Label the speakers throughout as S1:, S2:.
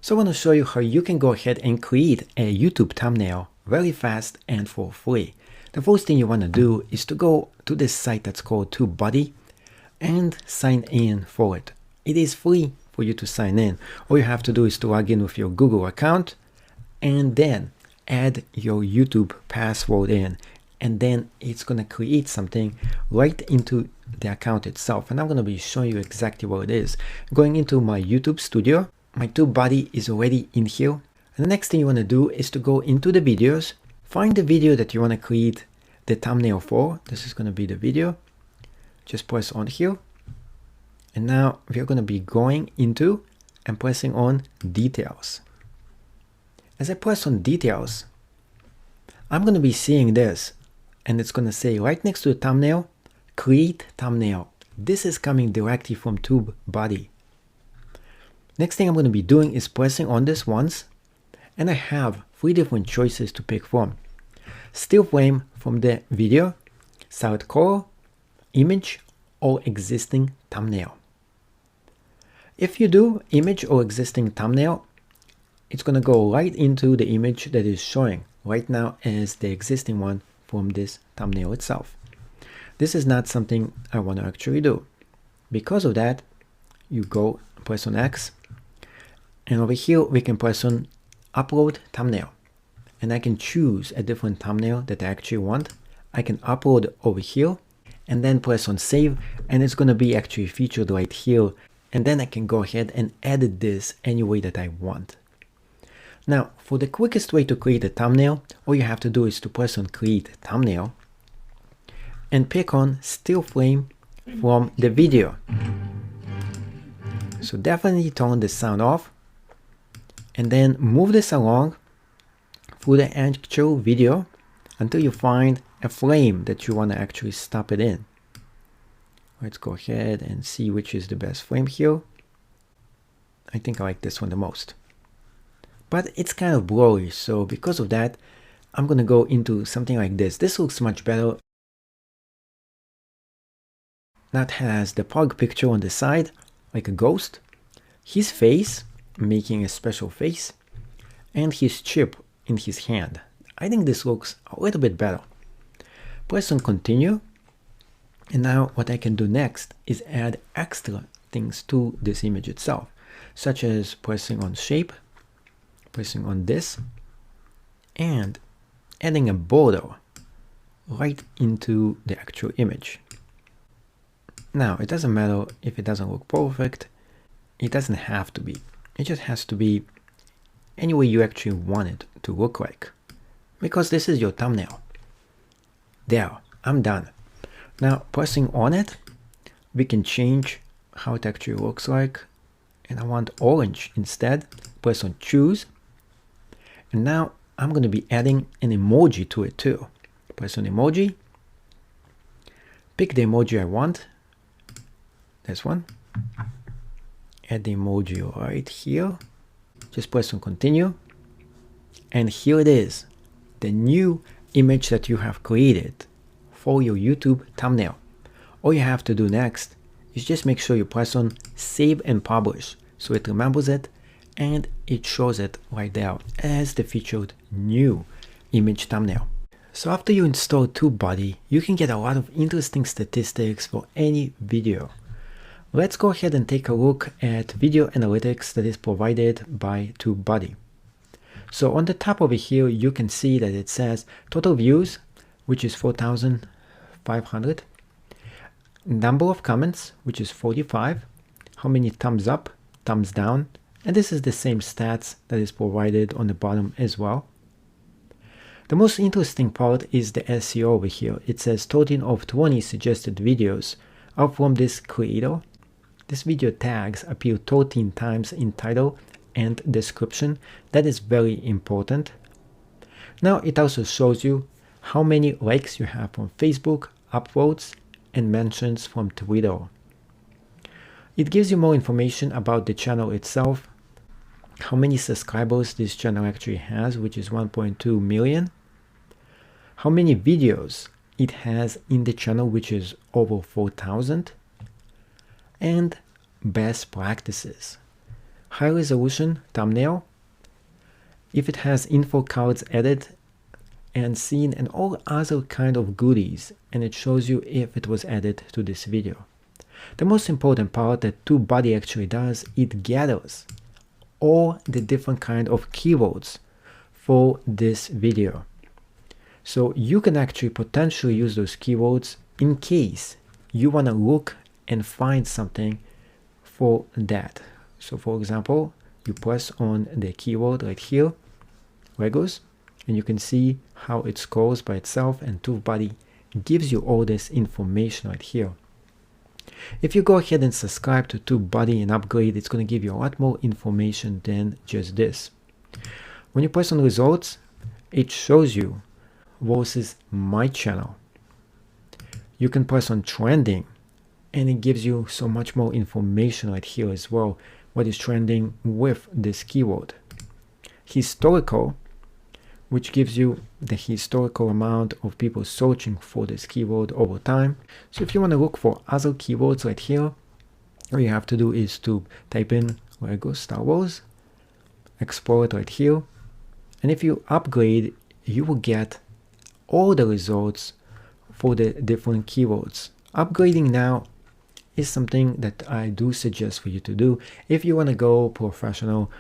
S1: So I want to show you how you can go ahead and create a YouTube thumbnail very fast and for free. The first thing you want to do is to go to this site that's called TubeBuddy and sign in for it. It is free for you to sign in. All you have to do is to log in with your Google account and then add your YouTube password in, and then it's going to create something right into the account itself. And I'm going to be showing you exactly what it is. Going into my YouTube studio, my TubeBuddy is already in here. And the next thing you want to do is to go into the videos, find the video that you want to create the thumbnail for. This is going to be the video. Just press on here. And now we're going to be going into and pressing on details. As I press on details, I'm going to be seeing this, and it's going to say right next to the thumbnail, create thumbnail. This is coming directly from TubeBuddy. Next thing I'm going to be doing is pressing on this once, and I have 3 different choices to pick from. Still frame from the video, solid color, image, or existing thumbnail. If you do image or existing thumbnail, it's going to go right into the image that is showing right now as the existing one from this thumbnail itself. This is not something I want to actually do. Because of that, you go press on X, and over here we can press on upload thumbnail, and I can choose a different thumbnail that I actually want. I can upload over here and then press on save, and it's going to be actually featured right here, and then I can go ahead and edit this any way that I want. Now, for the quickest way to create a thumbnail, all you have to do is to press on create thumbnail and pick on still frame from the video. So definitely turn the sound off and then move this along through the actual video until you find a frame that you want to actually stop it in. Let's go ahead and see which is the best frame here. I think I like this one the most. But it's kind of blurry, so because of that, I'm going to go into something like this. This looks much better. That has the pug picture on the side, like a ghost, his face, making a special face, and his chip in his hand. I think this looks a little bit better. Press on continue, and now what I can do next is add extra things to this image itself, such as pressing on shape, pressing on this, and adding a border right into the actual image. Now, it doesn't matter if it doesn't look perfect. It doesn't have to be. It just has to be any way you actually want it to look like, because this is your thumbnail. There, I'm done. Now, pressing on it, we can change how it actually looks like, and I want orange instead. Press on choose. And now I'm going to be adding an emoji to it too. Press on emoji. Pick the emoji I want. This one. Add the emoji right here. Just press on continue. And here it is. The new image that you have created for your YouTube thumbnail. All you have to do next is just make sure you press on save and publish so it remembers it, and it shows it right there as the featured new image thumbnail. So after you install TubeBuddy, you can get a lot of interesting statistics for any video. Let's go ahead and take a look at video analytics that is provided by TubeBuddy. So on the top over here, you can see that it says total views, which is 4,500, number of comments, which is 45, how many thumbs up, thumbs down, and this is the same stats that is provided on the bottom as well. The most interesting part is the SEO over here. It says 13 of 20 suggested videos are from this creator. This video tags appear 13 times in title and description. That is very important. Now it also shows you how many likes you have from Facebook, upvotes, and mentions from Twitter. It gives you more information about the channel itself, how many subscribers this channel actually has, which is 1.2 million, how many videos it has in the channel, which is over 4,000, and best practices, high resolution thumbnail, if it has info cards added and seen and all other kind of goodies, and it shows you if it was added to this video. The most important part that TubeBuddy actually does, it gathers all the different kind of keywords for this video. So you can actually potentially use those keywords in case you want to look and find something for that. So for example, you press on the keyword right here, Legos, and you can see how it scrolls by itself, and TubeBuddy gives you all this information right here. If you go ahead and subscribe to TubeBuddy and upgrade, it's going to give you a lot more information than just this. When you press on results, it shows you versus my channel. You can press on trending and it gives you so much more information right here as well, what is trending with this keyword. Historical, which gives you the historical amount of people searching for this keyword over time. So if you want to look for other keywords right here, all you have to do is to type in Lego Star Wars, explore it right here, and if you upgrade, you will get all the results for the different keywords. Upgrading now is something that I do suggest for you to do if you want to go professional.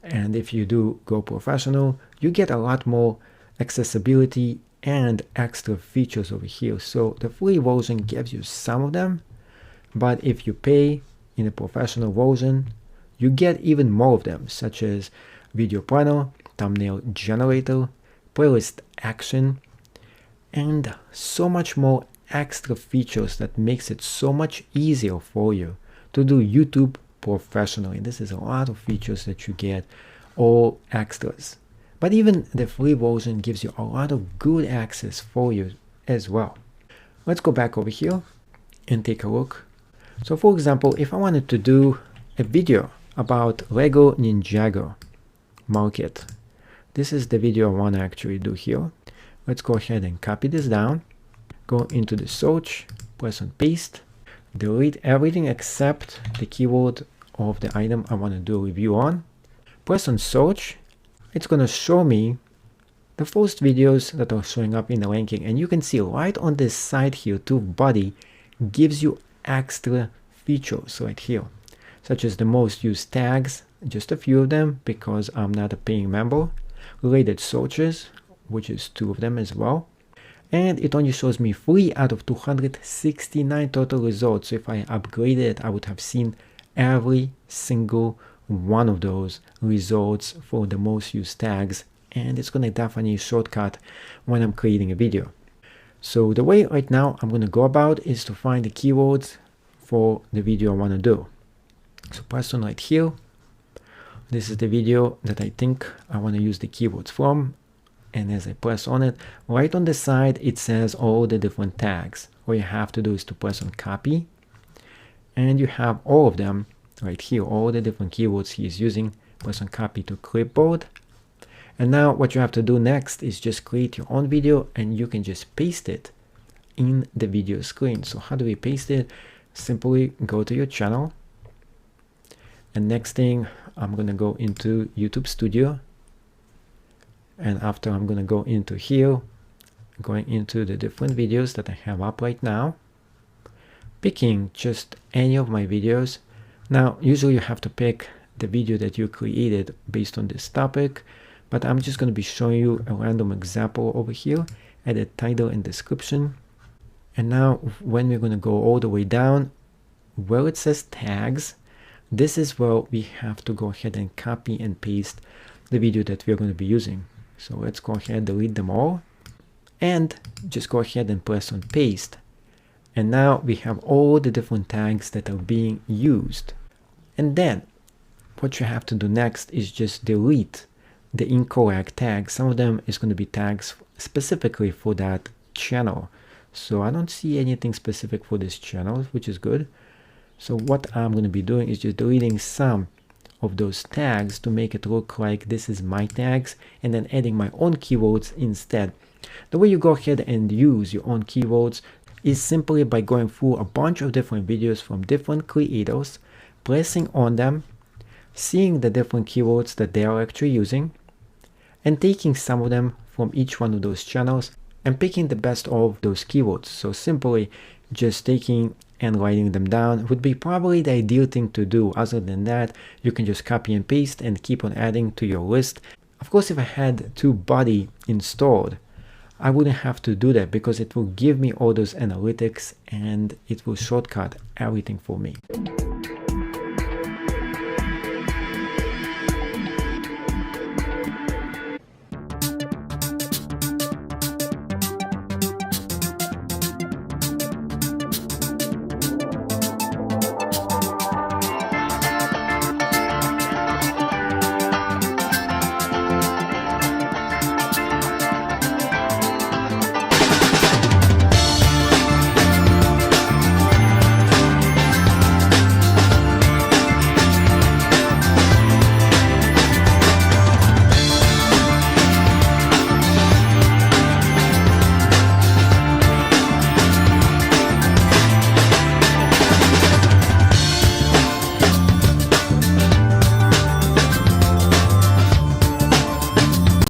S1: And if you do go professional, you get a lot more accessibility and extra features over here. So the free version gives you some of them, but if you pay in a professional version, you get even more of them, such as video planner, thumbnail generator, playlist action, and so much more extra features that makes it so much easier for you to do YouTube professionally. This is a lot of features that you get, all extras. But even the free version gives you a lot of good access for you as well. Let's go back over here and take a look. So for example, if I wanted to do a video about Lego Ninjago market, this is the video I want to actually do here. Let's go ahead and copy this down, go into the search, press on paste, delete everything except the keyword of the item I want to do a review on. Press on search. It's going to show me the first videos that are showing up in the ranking, and you can see right on this side here, TubeBuddy gives you extra features right here, such as the most used tags, just a few of them because I'm not a paying member, related searches, which is 2 of them as well, and it only shows me 3 out of 269 total results. So if I upgraded it, I would have seen every single one of those results for the most used tags, and it's going to definitely shortcut when I'm creating a video. So the way right now I'm going to go about is to find the keywords for the video I want to do. So press on right here. This is the video that I think I want to use the keywords from, and as I press on it, right on the side it says all the different tags. All you have to do is to press on copy, and you have all of them right here, all the different keywords he is using. Press on copy to clipboard, and now what you have to do next is just create your own video, and you can just paste it in the video screen. So how do we paste it? Simply go to your channel, and next thing I'm gonna go into YouTube Studio, and after I'm gonna go into here, going into the different videos that I have up right now, picking just any of my videos. Now usually you have to pick the video that you created based on this topic, but I'm just going to be showing you a random example over here, add a title and description. And now when we're going to go all the way down where it says tags, this is where we have to go ahead and copy and paste the video that we're going to be using. So let's go ahead and delete them all and just go ahead and press on paste. And now we have all the different tags that are being used. And then what you have to do next is just delete the incorrect tags. Some of them is going to be tags specifically for that channel. So I don't see anything specific for this channel, which is good. So what I'm going to be doing is just deleting some of those tags to make it look like this is my tags, and then adding my own keywords instead. The way you go ahead and use your own keywords is simply by going through a bunch of different videos from different creators, pressing on them, seeing the different keywords that they are actually using, and taking some of them from each one of those channels and picking the best of those keywords. So simply just taking and writing them down would be probably the ideal thing to do. Other than that, you can just copy and paste and keep on adding to your list. Of course, if I had TubeBuddy installed, I wouldn't have to do that because it will give me all those analytics and it will shortcut everything for me.